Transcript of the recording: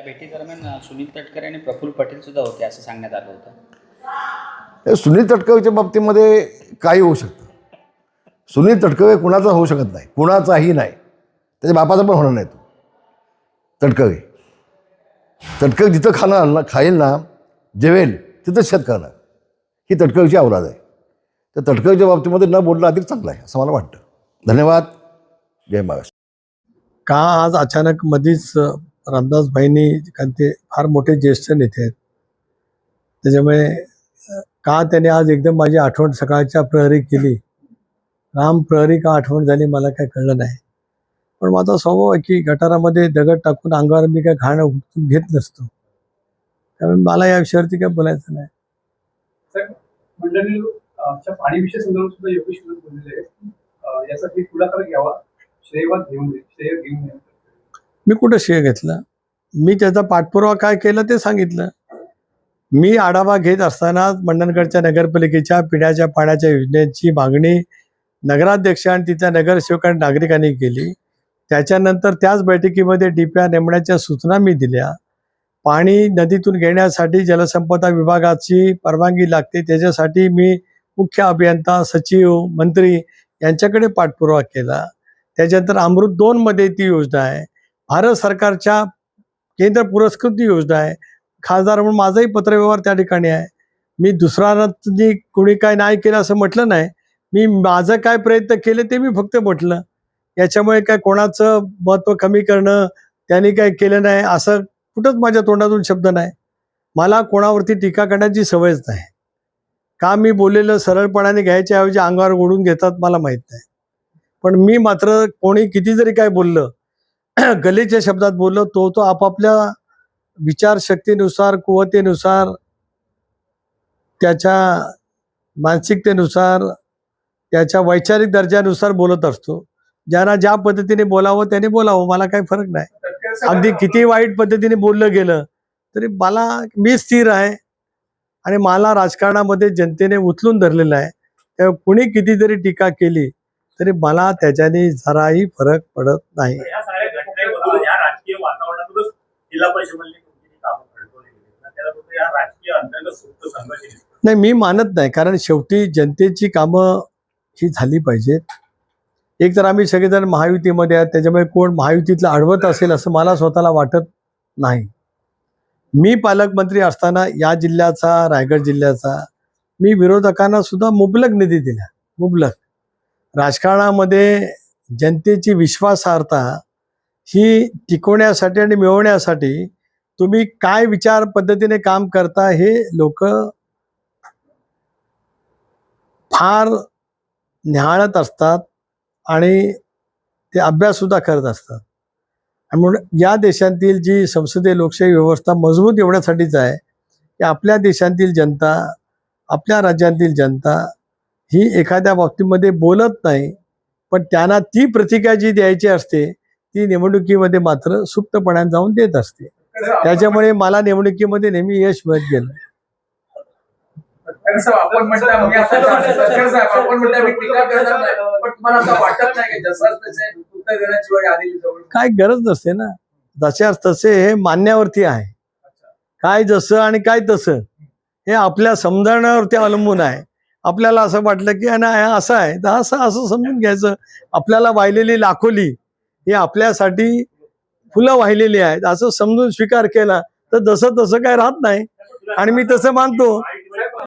भेटीदरम्यान सुनील तटकरे आणि प्रफुल्ल पटेल सुद्धा होते असं सांगण्यात आलं होतं. सुनील तटकरेच्या बाबतीमध्ये काही होऊ शकतं. सुनील तटकरे कुणाचा होऊ शकत नाही, कुणाचाही नाही, त्याच्या बापाचा पण होणार नाही. तो तटकरे जिथं खाईल ना, जेवेल तिथंच शेत करणार, ही तटकरेची औलाद आहे. तर तटकरेच्या बाबतीमध्ये न बोलणं अधिक चांगलं आहे असं मला वाटतं. धन्यवाद. जय महाराष्ट्र. का आज अचानक मधीच रामदासभाईंनी, कारण ते फार मोठे ज्येष्ठ नेते आहेत, त्याच्यामुळे का त्याने आज एकदम माझी आठवण सकाळच्या प्रहरी केली, राम प्रहरी का आठवण झाली मला काय कळलं नाही. पण माझा स्वभाव आहे की गटारामध्ये दगड टाकून अंगावर मी काय घाण उचलून घेत नसतो, त्यामुळे मला या विषयावरती काय बोलायचं नाही. मंडळी पाणी विषय संदर्भात सुद्धा योगेश बोललेले आहेत, यासाठी पुढाकार घ्यावा, श्रेय घेऊन नये. मी कुठं श्रेय घेतलं? मी त्याचा पाठपुरावा काय केला ते सांगितलं. मी आढावा घेत असताना मंडणगडच्या नगरपालिकेच्या पिण्याच्या पाण्याच्या योजनेची मागणी नगराध्यक्ष आणि तिथल्या नगरसेवक आणि नागरिकांनी केली. त्याच्यानंतर त्याच बैठकीमध्ये DPR नेमण्याच्या सूचना मी दिल्या. पाणी नदीतून घेण्यासाठी जलसंपदा विभागाची परवानगी लागते, त्याच्यासाठी मी मुख्य अभियंता, सचिव, मंत्री यांच्याकडे पाठपुरावा केला. त्याच्यानंतर अमृत 2 मध्ये ती योजना आहे, भारत सरकारच्या केंद्र पुरस्कृत योजना आहे. खासदार म्हणून माझाही पत्रव्यवहार त्या ठिकाणी आहे. मी दुसऱ्यांनी कोणी काय नाही केलं असं म्हटलं नाही. मी माझं काय प्रयत्न केले ते मी फक्त म्हटलं. याच्यामुळे काय कोणाचं महत्त्व कमी करणं, त्यांनी काय केलं नाही असं कुठंच माझ्या तोंडातून शब्द नाही. मला कोणावरती टीका करण्याची सवयच नाही. का मी बोललेलं सरळपणाने घ्यायच्या ऐवजी अंगावर ओढून घेतात मला माहीत नाही. पण मी मात्र कोणी किती जरी काय बोललं, गलीच्या शब्दात बोललो, तो आपापल्या विचारशक्तीनुसार, कुवतेनुसार, त्याच्या मानसिकतेनुसार, त्याच्या वैचारिक दर्जानुसार बोलत असतो. ज्यांना ज्या पद्धतीने बोलावं त्याने बोलावं, मला काही फरक नाही. अगदी किती वाईट पद्धतीने बोललं गेलं तरी मी स्थिर आहे आणि मला राजकारणामध्ये जनतेने उचलून धरलेलं आहे. त्यामुळे कुणी किती जरी टीका केली तरी मला त्याच्याने जराही फरक पडत नाही. नाही, मी मानत नाही, कारण शेवटी जनतेची कामं ही झाली पाहिजेत. एक तर आम्ही सगळेजण महायुतीमध्ये आहेत, त्याच्यामुळे कोण महायुतीतलं अडवत असेल असं मला स्वतःला वाटत नाही. मी पालकमंत्री असताना या जिल्ह्याचा, रायगड जिल्ह्याचा, मी विरोधकांना सुद्धा मुबलक निधी दिला. मुबलक. राजकारणामध्ये जनतेची विश्वासार्हता ही टिकवण्यासाठी आणि मिळवण्यासाठी तुम्ही काय विचार पद्धतीने काम करता हे लोक फार निहाळत असतात आणि ते अभ्याससुद्धा करत असतात. आणि म्हणून या देशातील जी संसदीय लोकशाही व्यवस्था मजबूत एवढ्यासाठीच आहे की आपल्या देशातील जनता, आपल्या राज्यातील जनता ही एखाद्या बाबतीमध्ये बोलत नाही, पण त्यांना ती प्रतिक्रिया जी द्यायची असते ती निवडणुकीमध्ये मात्र सुप्तपणाने जाऊन देत असते. त्याच्यामुळे मला निवडणुकीमध्ये नेहमी यश मिळत गेलं. काय गरज नसते ना, जशाच तसे हे मानण्यावरती आहे. काय जसं आणि काय तसं हे आपल्या समजण्यावरती अवलंबून आहे. आपल्याला असं वाटलं की असं आहे तर असं समजून घ्यायचं. आपल्याला वाहिलेली लाखोली ही आपल्यासाठी फुलं वाहिलेली आहेत असं समजून स्वीकार केला तर जसं तसं काय राहत नाही. आणि मी तसं मानतो